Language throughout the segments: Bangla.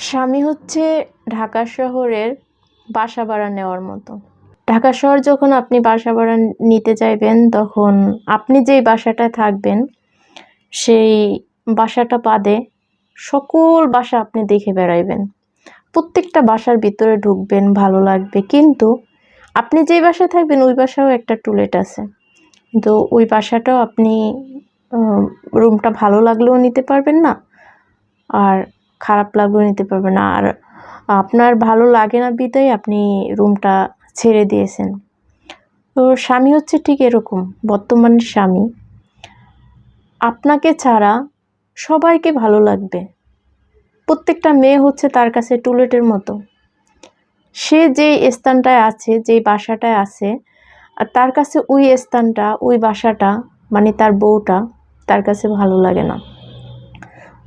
স্বামী হচ্ছে ঢাকা শহরের বাসা ভাড়া নেওয়ার মতো। ঢাকা শহর যখন আপনি বাসা ভাড়া নিতে চাইবেন, তখন আপনি যেই বাসাটায় থাকবেন সেই বাসাটা বাদে সকল বাসা আপনি দেখে বেড়াইবেন। প্রত্যেকটা বাসার ভিতরে ঢুকবেন, ভালো লাগবে, কিন্তু আপনি যেই বাসায় থাকবেন ওই বাসাও একটা টুলেট আছে, কিন্তু ওই বাসাটাও আপনি রুমটা ভালো লাগলেও নিতে পারবেন না, আর খারাপ লাগলেও নিতে পারবেন না। আর আপনার ভালো লাগে না বিধায় আপনি রুমটা ছেড়ে দিয়েছেন। তো স্বামী হচ্ছে ঠিক এরকম। বর্তমানের স্বামী আপনাকে ছাড়া সবাইকে ভালো লাগবে। প্রত্যেকটা মেয়ে হচ্ছে তার কাছে টুলেটের মতো। সে যেই স্থানটায় আছে, যেই বাসাটায় আছে, আর তার কাছে ওই স্থানটা, ওই বাসাটা, মানে তার বউটা তার কাছে ভালো লাগে না।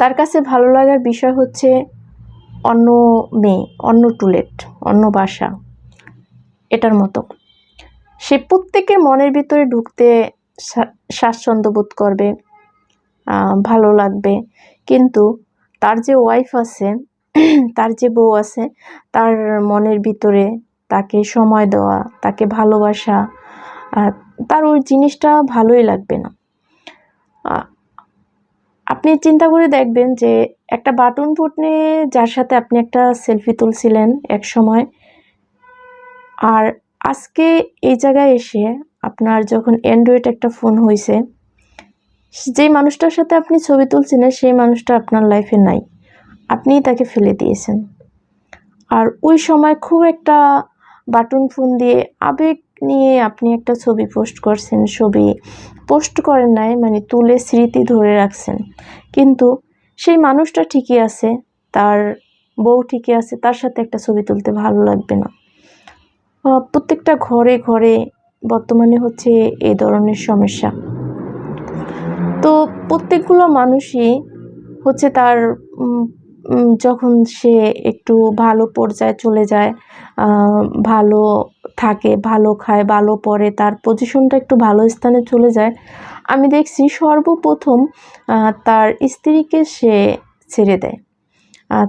তার কাছে ভালো লাগার বিষয় হচ্ছে অন্য মেয়ে, অন্য টুলেট, অন্য বাসা, এটার মতো। সে প্রত্যেকের মনের ভিতরে ঢুকতে স্বাচ্ছন্দ্য বোধ করবে, ভালো লাগবে, কিন্তু তার যে ওয়াইফ আছে, তার যে বউ আছে, তার মনের ভিতরে তাকে সময় দেওয়া, তাকে ভালোবাসা, তার ওই জিনিসটা ভালোই লাগবে না। আপনি চিন্তা করে দেখবেন যে একটা বাটন ফোন নিয়ে যার সাথে আপনি একটা সেলফি তুলছিলেন এক সময়, আর আজকে এই জায়গায় এসে আপনার যখন অ্যান্ড্রয়েড একটা ফোন হয়েছে, যেই মানুষটার সাথে আপনি ছবি তুলছিলেন সেই মানুষটা আপনার লাইফে নাই, আপনিই তাকে ফেলে দিয়েছেন। আর ওই সময় খুব একটা বাটন ফোন দিয়ে আবেগ নিয়ে আপনি একটা ছবি পোস্ট করছেন, ছবি পোস্ট করেন নাই, মানে তুলে স্মৃতি ধরে রাখছেন, কিন্তু সেই মানুষটা ঠিকই আছে, তার বউ ঠিকই আছে, তার সাথে একটা ছবি তুলতে ভালো লাগবে না। প্রত্যেকটা ঘরে ঘরে বর্তমানে হচ্ছে এই ধরনের সমস্যা। তো প্রত্যেকগুলো মানুষই হচ্ছে তার যখন সে একটু ভালো পর্যায়ে চলে যায়, ভালো থাকে, ভালো খায়, ভালো পড়ে, তার পজিশনটা একটু ভালো স্থানে চলে যায়, আমি দেখছি সর্বপ্রথম তার স্ত্রীকে সে ছেড়ে দেয়।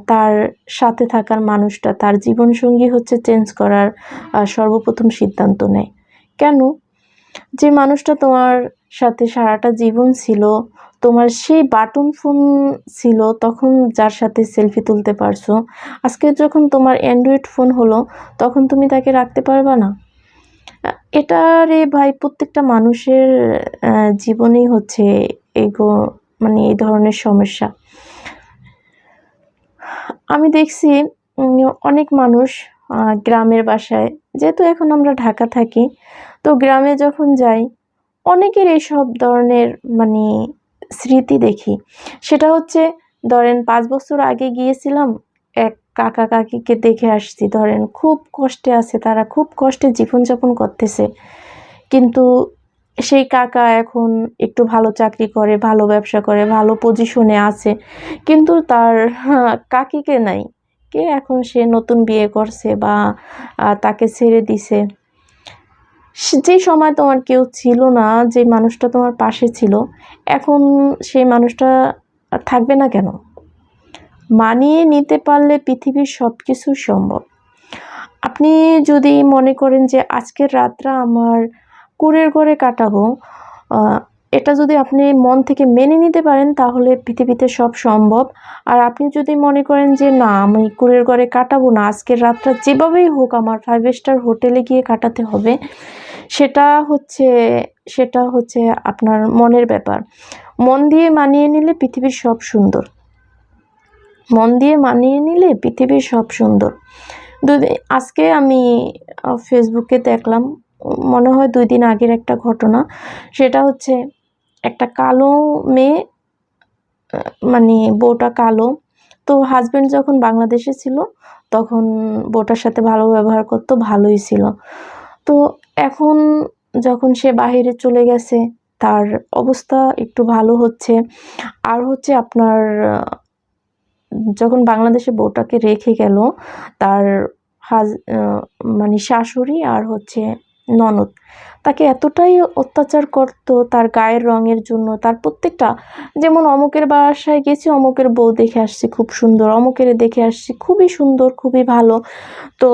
তার সাথে থাকার মানুষটা, তার জীবনসঙ্গী হচ্ছে চেঞ্জ করার সর্বপ্রথম সিদ্ধান্ত নেয়। কেন? যে মানুষটা তোমার সাথে সারাটা জীবন ছিল, তোমার সেই বাটন ফোন ছিল তখন যার সাথে সেলফি তুলতে পারছো, আজকে যখন তোমার অ্যান্ড্রয়েড ফোন হলো তখন তুমি তাকে রাখতে পারবা না। এটা রে ভাই, প্রত্যেকটা মানুষের জীবনেই হচ্ছে মানে এই ধরনের সমস্যা। আমি দেখছি অনেক মানুষ গ্রামের বাসায়, যেহেতু এখন আমরা ঢাকা থাকি, তো গ্রামে যখন যাই অনেকের এইসব ধরনের মানে স্মৃতি দেখি। সেটা হচ্ছে, ধরেন 5 বছর আগে গিয়েছিলাম, এক কাকা কাকিকে দেখে আসছি, ধরেন খুব কষ্টে আছে, তারা খুব কষ্টে জীবনযাপন করতেছে, কিন্তু সেই কাকা এখন একটু ভালো চাকরি করে, ভালো ব্যবসা করে, ভালো পজিশনে আছে, কিন্তু তার কাকিকে নাই। কে এখন সে নতুন বিয়ে করছে বা তাকে ছেড়ে দিছে। যে সময় তোমার কেউ ছিল না, যে মানুষটা তোমার পাশে ছিল, এখন সেই মানুষটা থাকবে না কেন? মানিয়ে নিতে পারলে পৃথিবীর সব কিছু সম্ভব। আপনি যদি মনে করেন যে আজকের রাতটা আমার কুঁড়ের ঘরে কাটাবো, এটা যদি আপনি মন থেকে মেনে নিতে পারেন তাহলে পৃথিবীতে সব সম্ভব। আর আপনি যদি মনে করেন যে না, আমি কুঁড়ের ঘরে কাটাবো না, আজকের রাতটা যেভাবেই হোক আমার 5 স্টার হোটেলে গিয়ে কাটাতে হবে, সেটা হচ্ছে আপনার মনের ব্যাপার। মন দিয়ে মানিয়ে নিলে পৃথিবীর সব সুন্দর। মন দিয়ে মানিয়ে নিলে পৃথিবীর সব সুন্দর। আজকে আমি ফেসবুকে দেখলাম, মনে হয় 2 দিন আগের একটা ঘটনা। সেটা হচ্ছে একটা কালো মেয়ে, মানে বউটা কালো, তো হাজবেন্ড যখন বাংলাদেশে ছিল তখন বউটার সাথে ভালো ব্যবহার করতো, ভালোই ছিল। তো এখন যখন সে বাইরে চলে গেছে, তার অবস্থা একটু ভালো হচ্ছে। আর হচ্ছে আপনার যখন বাংলাদেশে বউটাকে রেখে গেল, তার মানে শাশুড়ি আর হচ্ছে ননদ, তাকে এতটাই অত্যাচার করত তার গায়ের রঙের জন্য। তার প্রত্যেকটা, যেমন অমুকের বাসায় গেছি, অমুকের বউ দেখে আসছি খুব সুন্দর, অমুকের দেখে আসছি খুবই সুন্দর, খুবই ভালো। তো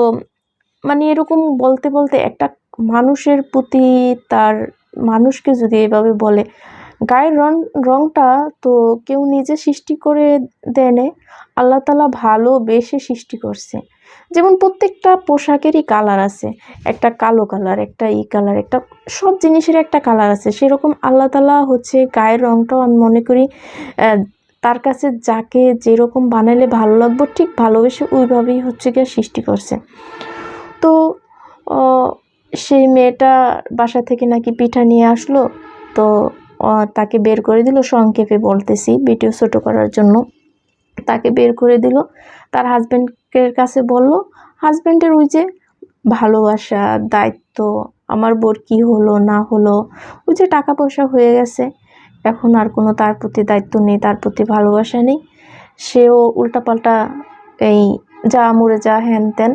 মানে এরকম বলতে বলতে একটা মানুষের প্রতি, তার মানুষকে যদি এভাবে বলে, গায়ের রংটা তো কেউ নিজে সৃষ্টি করে দেয় নাই, আল্লাহ তাআলা ভালোবেসে সৃষ্টি করছে। যেমন প্রত্যেকটা পোশাকেরই কালার আছে, একটা কালো কালার, একটা কালার, একটা সব জিনিসের একটা কালার আছে। সেরকম আল্লাহ তাআলা হচ্ছে গায়ের রংটাও আমি মনে করি তার কাছে যাকে যেরকম বানাইলে ভালো লাগবে ঠিক ভালোবেসে ওইভাবেই হচ্ছে গিয়ে সৃষ্টি করছে। তো সেই মেয়েটা বাসা থেকে নাকি পিঠা নিয়ে আসলো, তো তাকে বের করে দিল, সংক্ষেপে বলতেছি ভিডিও ছোট করার জন্য। তাকে বের করে দিল, তার হাজব্যান্ডের কাছে বলল। হাজব্যান্ডের ওই যে ভালোবাসা, দায়িত্ব, আমার বোর কী হলো না হলো, ওই যে টাকা পয়সা হয়ে গেছে, এখন আর কোনো তার প্রতি দায়িত্ব নেই, তার প্রতি ভালোবাসা নেই। সেও উল্টাপাল্টা এই যা মরে যা হ্যান ত্যান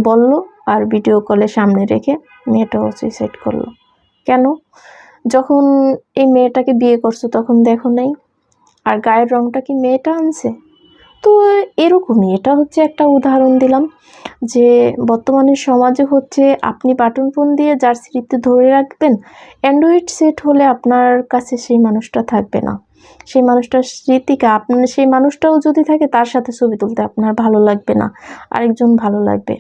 বলল, আর ভিডিও কলে সামনে রেখে মেয়েটাও সুইসাইড করলো। কেন? যখন এই মেয়েটাকে বিয়ে করছো তখন দেখো নাই? আর গায়ের রংটা কি মেয়েটা আনছে? তো এরকমই, এটা হচ্ছে একটা উদাহরণ দিলাম যে বর্তমানে সমাজে হচ্ছে আপনি বাটন ফোন দিয়ে যার স্মৃতি ধরে রাখবেন, অ্যান্ড্রয়েড সেট হলে আপনার কাছে সেই মানুষটা থাকবে না। সেই মানুষটার স্মৃতিকে আপনার, সেই মানুষটাও যদি থাকে তার সাথে ছবি তুলতে আপনার ভালো লাগবে না, আরেকজন ভালো লাগবে।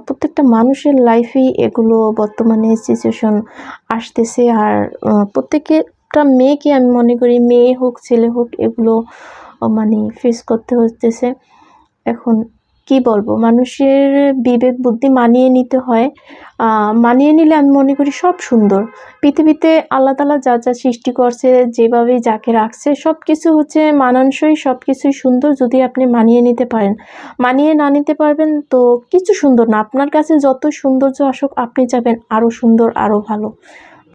প্রত্যেকটা মানুষের লাইফেই এগুলো বর্তমানে সিচুয়েশন আসতেছে। আর প্রত্যেকটা মেয়েকে আমি মনে করি, মেয়ে হোক ছেলে হোক, এগুলো মানে ফেস করতে হতেছে। এখন কি বলবো, মানুষের বিবেক বুদ্ধি মানিয়ে নিতে হয়। মানিয়ে নিলে আমি মনে করি সব সুন্দর। পৃথিবীতে আল্লাহ তাআলা যা যা সৃষ্টি করছে, যেভাবে যাকে রাখছে, সব কিছু হচ্ছে মানানসই, সব কিছুই সুন্দর যদি আপনি মানিয়ে নিতে পারেন। মানিয়ে না নিতে পারবেন তো কিছু সুন্দর না। আপনার কাছে যত সৌন্দর্য আসুক, আপনি চাবেন আরও সুন্দর, আরও ভালো।